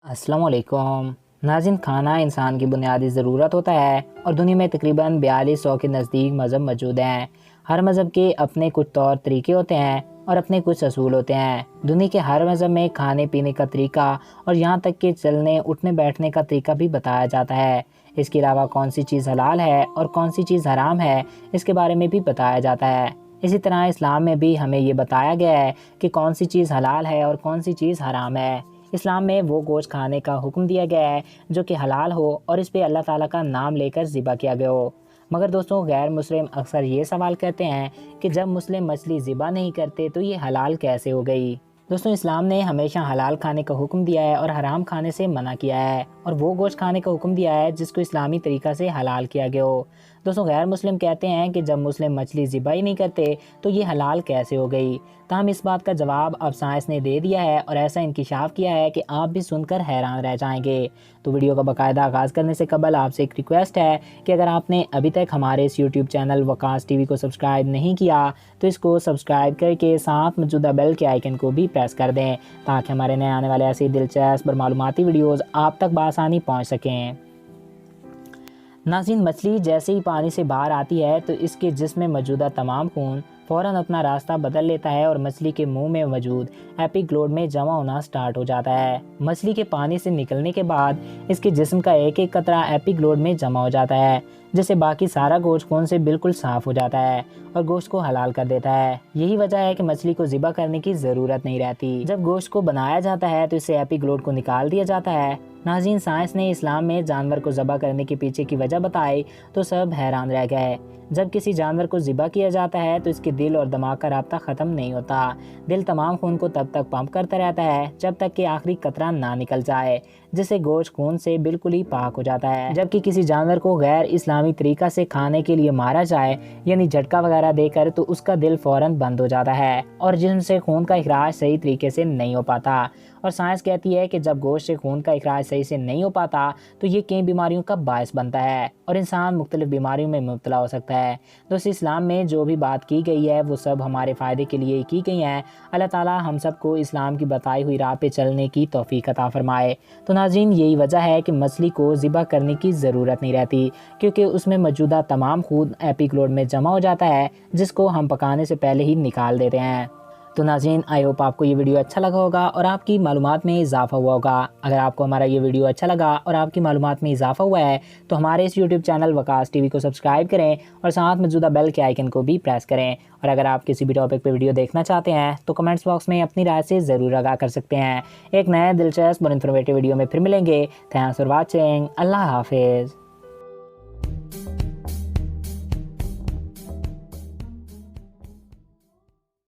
अस्सलाम वालेकुम नाज़रीन, खाना इंसान की बुनियादी ज़रूरत होता है और दुनिया में तकरीबन 4200 के नज़दीक मज़हब मौजूद हैं। हर मज़हब के अपने कुछ तौर तरीके होते हैं और अपने कुछ असूल होते हैं। दुनिया के हर मज़हब में खाने पीने का तरीका और यहाँ तक कि चलने उठने बैठने का तरीका भी बताया जाता है। इसके अलावा कौन सी चीज़ हलाल है और कौन सी चीज़ हराम है, इसके बारे में भी बताया जाता है। इसी तरह इस्लाम में भी हमें ये बताया गया है कि कौन सी चीज़ हलाल है और कौन सी चीज़ हराम है। इस्लाम में वो गोश्त खाने का हुक्म दिया गया है जो कि हलाल हो और इस पे अल्लाह ताला का नाम लेकर ज़िबा किया गया हो। मगर दोस्तों, गैर मुस्लिम अक्सर ये सवाल करते हैं कि जब मुस्लिम मछली ज़िबा नहीं करते तो ये हलाल कैसे हो गई। दोस्तों, इस्लाम ने हमेशा हलाल खाने का हुक्म दिया है और हराम खाने से मना किया है, और वो गोश्त खाने का हुक्म दिया है जिसको इस्लामी तरीका से हलाल किया गया हो। दोस्तों, गैर मुस्लिम कहते हैं कि जब मुस्लिम मछली ज़िबा ही नहीं करते तो ये हलाल कैसे हो गई। ताहम इस बात का जवाब अब साइंस ने दे दिया है और ऐसा इंकिशाफ किया है कि आप भी सुनकर हैरान रह जाएंगे। तो वीडियो का बाकायदा आगाज़ करने से कबल आपसे एक रिक्वेस्ट है कि अगर आपने अभी तक हमारे इस यूट्यूब चैनल वकास टीवी को सब्सक्राइब नहीं किया तो इसको सब्सक्राइब करके साथ मौजूदा बेल के आइकन को भी प्रेस कर दें, ताकि हमारे नए आने वाले ऐसी दिलचस्प और मालूमाती वीडियोज़ आप तक बआसानी पहुँच सकें। नाज़रीन, मछली जैसे ही पानी से बाहर आती है तो इसके जिस्म में मौजूदा तमाम खून फ़ौरन अपना रास्ता बदल लेता है और मछली के मुंह में मौजूद एपिग्लोड में जमा होना स्टार्ट हो जाता है। मछली के पानी से निकलने के बाद इसके जिस्म का एक एक कतरा एपिग्लोड में जमा हो जाता है, जिससे बाकी सारा गोश्त खून से बिल्कुल साफ़ हो जाता है और गोश्त को हलाल कर देता है। यही वजह है कि मछली को ज़िबा करने की ज़रूरत नहीं रहती। जब गोश्त को बनाया जाता है तो इससे एपिग्लोड को निकाल दिया जाता है। नाज़रीन, साइंस ने इस्लाम में जानवर को ज़बा करने के पीछे की वजह बताई तो सब हैरान रह गए। जब किसी जानवर को ज़िबा किया जाता है तो इसके दिल और दिमाग का राब्ता ख़त्म नहीं होता। दिल तमाम खून को तब तक पंप करता रहता है जब तक कि आखिरी कतरा ना निकल जाए, जिससे गोश्त खून से बिल्कुल ही पाक हो जाता है। जबकि किसी जानवर को गैर इस्लामी तरीका से खाने के लिए मारा जाए, यानी झटका वगैरह देकर, तो उसका दिल फ़ौरन बंद हो जाता है और जिससे खून का इखराज सही तरीके से नहीं हो पाता। और साइंस कहती है कि जब गोश्त से खून का इखराज सही से नहीं हो पाता तो ये कई बीमारियों का बायस बनता है और इंसान मुख्तलिफ बीमारियों में मुब्तला हो सकता है। दोस्तों, इस्लाम में जो भी बात की गई है वो सब हमारे फ़ायदे के लिए की गई हैं। अल्लाह ताला हम सबको इस्लाम की बताई हुई राह पे चलने की तौफीक अता फरमाए। तो नाज़रीन, यही वजह है कि मछली को ज़िबा करने की ज़रूरत नहीं रहती, क्योंकि उसमें मौजूदा तमाम खून एपिग्लोड में जमा हो जाता है, जिसको हम पकाने से पहले ही निकाल देते हैं। तो नाज़रीन, आई होप आपको ये वीडियो अच्छा लगा होगा और आपकी मालूमात में इजाफा हुआ होगा। अगर आपको हमारा ये वीडियो अच्छा लगा और आपकी मालूमात में इजाफा हुआ है तो हमारे इस यूट्यूब चैनल वकास टीवी को सब्सक्राइब करें और साथ मौजूदा बेल के आइकन को भी प्रेस करें। और अगर आप किसी भी टॉपिक पर वीडियो देखना चाहते हैं तो कमेंट्स बॉक्स में अपनी राय से ज़रूर आगाह कर सकते हैं। एक नए दिलचस्प और इन्फॉर्मेटिव वीडियो में फिर मिलेंगे। Thanks for watching. अल्लाह हाफिज़।